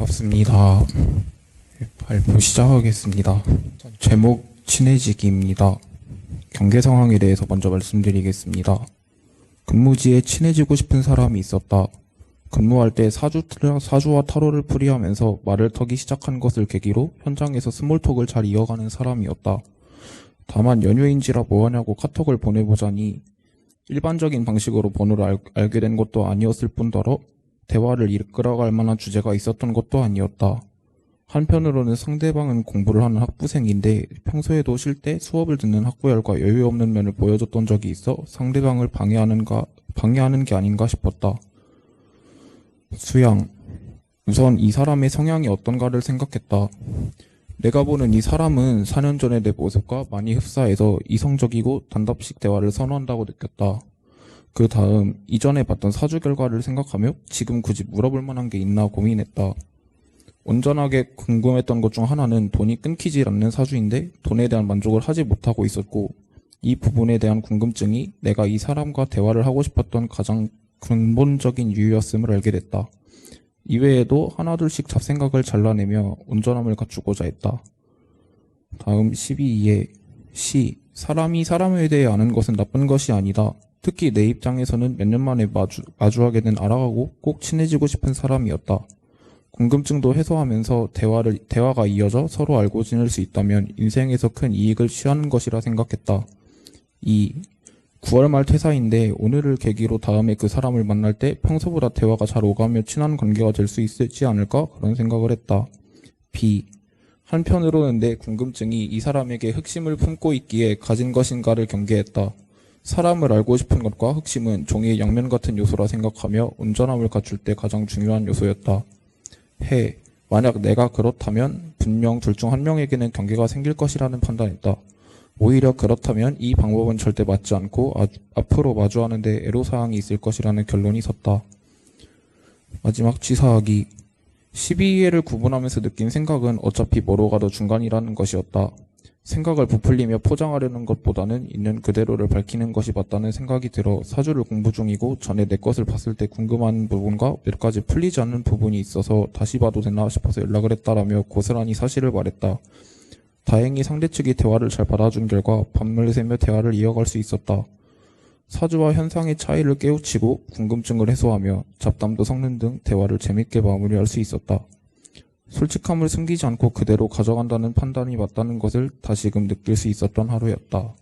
반갑습니다. 발표 시작하겠습니다. 제목 친해지기입니다. 경계 상황에 대해서 먼저 말씀드리겠습니다. 근무지에 친해지고 싶은 사람이 있었다. 근무할 때 사주와 타로를 풀이하면서 말을 터기 시작한 것을 계기로 현장에서 스몰톡을 잘 이어가는 사람이었다. 다만 연휴인지라 뭐하냐고 카톡을 보내보자니 일반적인 방식으로 번호를 알게 된 것도 아니었을 뿐더러 대화를 이끌어갈 만한 주제가 있었던 것도 아니었다. 한편으로는 상대방은 공부를 하는 학부생인데 평소에도 쉴 때 수업을 듣는 학구열과 여유 없는 면을 보여줬던 적이 있어 상대방을 방해하는 게 아닌가 싶었다. 수양. 우선 이 사람의 성향이 어떤가를 생각했다. 내가 보는 이 사람은 4년 전의 내 모습과 많이 흡사해서 이성적이고 단답식 대화를 선호한다고 느꼈다. 그 다음 이전에 봤던 사주 결과를 생각하며 지금 굳이 물어볼 만한 게 있나 고민했다. 온전하게 궁금했던 것 중 하나는 돈이 끊기질 않는 사주인데 돈에 대한 만족을 하지 못하고 있었고, 이 부분에 대한 궁금증이 내가 이 사람과 대화를 하고 싶었던 가장 근본적인 이유였음을 알게 됐다. 이외에도 하나둘씩 잡생각을 잘라내며 온전함을 갖추고자 했다. 다음 12에 사람이 사람에 대해 아는 것은 나쁜 것이 아니다. 특히 내 입장에서는 몇 년 만에 마주하게 된 알아가고 꼭 친해지고 싶은 사람이었다. 궁금증도 해소하면서 대화가 이어져 서로 알고 지낼 수 있다면 인생에서 큰 이익을 취하는 것이라 생각했다. 9월 말 퇴사인데 오늘을 계기로 다음에 그 사람을 만날 때 평소보다 대화가 잘 오가며 친한 관계가 될 수 있지 않을까 그런 생각을 했다. 한편으로는 내 궁금증이 이 사람에게 흑심을 품고 있기에 가진 것인가를 경계했다. 사람을 알고 싶은 것과 흑심은 종이의 양면 같은 요소라 생각하며 온전함을 갖출 때 가장 중요한 요소였다. 만약 내가 그렇다면 분명 둘 중 한 명에게는 경계가 생길 것이라는 판단했다. 오히려 그렇다면 이 방법은 절대 맞지 않고 앞으로 마주하는데 애로사항이 있을 것이라는 결론이 섰다. 마지막 치사하기. 12회를 구분하면서 느낀 생각은 어차피 뭐로 가도 중간이라는 것이었다. 생각을 부풀리며 포장하려는 것보다는 있는 그대로를 밝히는 것이 맞다는 생각이 들어 사주를 공부 중이고 전에 내 것을 봤을 때 궁금한 부분과 몇 가지 풀리지 않는 부분이 있어서 다시 봐도 되나 싶어서 연락을 했다라며 고스란히 사실을 말했다. 다행히 상대 측이 대화를 잘 받아준 결과 밤을 새며 대화를 이어갈 수 있었다. 사주와 현상의 차이를 깨우치고 궁금증을 해소하며 잡담도 섞는 등 대화를 재밌게 마무리할 수 있었다. 솔직함을 숨기지 않고 그대로 가져간다는 판단이 맞다는 것을 다시금 느낄 수 있었던 하루였다.